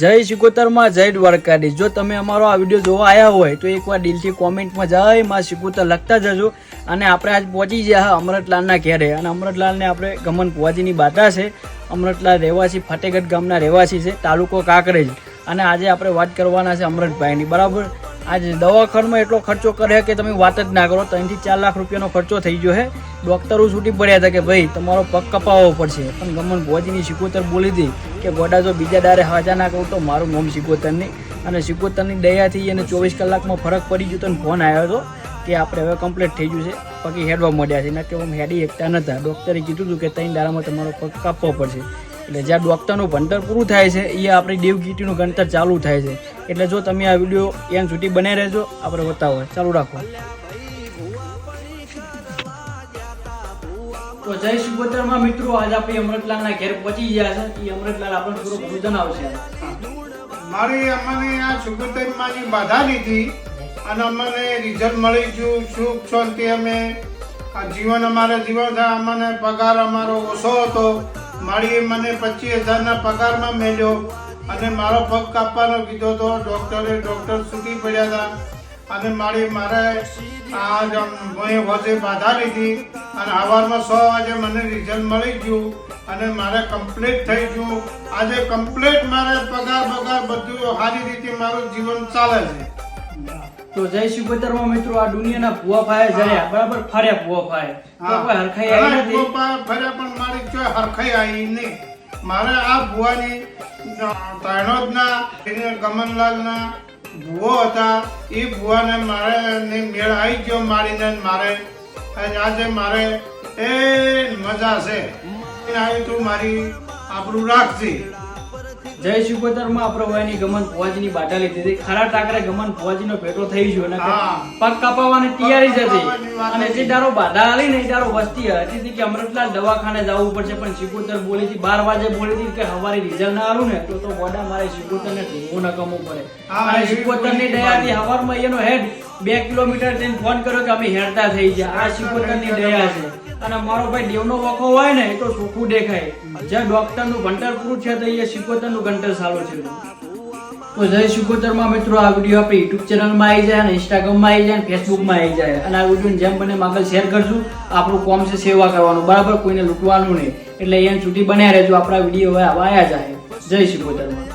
જય શિકોતરમાં જય દ્વારકાધીશ। જો તમે અમારો આ વિડીયો જોવા આવ્યા હોય તો એકવાર દિલથી કોમેન્ટમાં જય માં શિકોતર લખતા જજો। અને આપણે આજ પહોંચી ગયા અમૃતલાલના ઘેરે અને અમૃતલાલને આપણે ગમન ભુવાજીની બાધા છે। અમૃતલાલ રહેવાસી ફતેગઢ ગામના રહેવાસી છે, તાલુકો કાંકરેજ। અને આજે આપણે વાત કરવાના છે અમૃતભાઈની, બરાબર। આજે દવાખાનામાં એટલો ખર્ચો કરે કે તમે વાત જ ના કરો। 3 થી 4 લાખ રૂપિયાનો ખર્ચો થઈ ગયો છે। ડૉક્ટરો છૂટી પડ્યા હતા કે ભાઈ તમારો પગ કપાવવો પડશે, પણ ગમન ભુવાજીની શિકોતર બોલી હતી કે ગોડા જો બીજા દારે હાજા ના કહું તો મારું નામ શિકોતર નહીં। અને શિકોતરની દયાથી એને 24 કલાકમાં ફરક પડી ગયો તો ફોન આવ્યો હતો કે આપણે હવે કમ્પ્લીટ થઈ ગયું છે, પગે હેડવા મળ્યા છે। ના કે આમ હેડી એકતા નહોતા। ડૉક્ટરે કીધું હતું કે 3 દાડામાં તમારો પગ કાપવો પડશે। એટલે જ્યાં ડૉક્ટરનું ભણતર પૂરું થાય છે એ આપણી દેવગીટીનું ગણતર ચાલુ થાય છે। એટલે જો તમે આ વિડીયો એન સુધી બનાવી રહેજો, આપણે બતાવો ચાલુ રાખો। તો જય શિકોતરમાં મિત્રો, આજ આપણે અમૃતલાલના ઘેર પહોંચી ગયા છે। એ અમૃતલાલ આપણને થોડું ઘણું જણાવશે। મારી અમને આ શિકોતરમાંની બાધા લીધી અને અમને રિઝલ્ટ મળી ગયું, સુખ શાંતિ। અમે આ જીવન અમારે જીવન થાય। અમને પગાર અમારો ઓછો હતો, મારી મને 25,000ના પગારમાં મેળ્યો અને મારો પગ કાપવાનો કીધો હતો ડૉક્ટરે। ડૉક્ટર છૂટી પડ્યા હતા અને મારે આ વચ્ચે બાધા લીધી અને સવારમાં 6 વાગે મને રિઝલ્ટ મળી ગયું અને મારે કમ્પ્લીટ થઈ ગયું। આજે કમ્પ્લીટ મારે પગાર બધું સારી રીતે મારું જીવન ચાલે છે। તો જય શિકોતરમાં મિત્રો, આ દુનિયાના ભુવા ભાઈ જર્યા, બરાબર ફર્યા ભુવા ભાઈ, તો કોઈ હરખાઈ આવી નથી ફર્યા, પણ મારી કોઈ હરખાઈ આવી નહીં। મારે આ ભુવાની તૈણોદના ગમનલાલના ભુવો હતા, એ ભુવાને મારે મેળ આવી ગયો મારીને મારે। આજે મારે એ મજા છે, આવી તું મારી આબરૂ રાખજે। જય શિકોતરમાં આપણે વાયની ગમન ભુવાજીની બાધા લીધી હતી। ખરા ટાકરે ગમન ભુવાજીનો ભેટો થઈ ગયો ને પગ કાપવાની તૈયારી જ હતી। અને જે દારો બાધા આલી ને એ દારો વસ્તી હતી કે અમૃતલાલ દવાખાને જવું પડશે, પણ શિકોતર બોલી હતી 12 વાગે બોલી હતી કે હવારે રિઝલ્ટ ના આલું ને તો ગોડા મારે શિકોતરને ઢૂંઢવું નકમવું પડે। અને શિકોતરની દયાથી હવારમાં એનો હેડ 2 કિલોમીટર જઈને ફોન કર્યો કે અમે હેડતા થઈ ગયા। આ શિકોતરની દયા છે। અને મારો ભાઈ દેવનો વખો હોય ને એ તો ચોખ્ખું દેખાય। જ્યાં ડૉક્ટરનું ભણતર પૂરું છે તો એ શિકોતરનું ભણતર સારું છે। તો જય શિકોતરમાં મિત્રો, આ વિડીયો આપણે યુટ્યુબ ચેનલમાં આવી જાય અને ઇન્સ્ટાગ્રામમાં આવી જાય અને ફેસબુકમાં આવી જાય। અને આ વિડીયોને જેમ બને આગળ શેર કરશું। આપણું કામ છે સેવા કરવાનું, બરાબર, કોઈને લૂંટવાનું નહીં। એટલે એને સુધી બનાવી રહેજો, આપણા વિડીયો હવે આવ્યા જાય। જય શિકોતરમાં।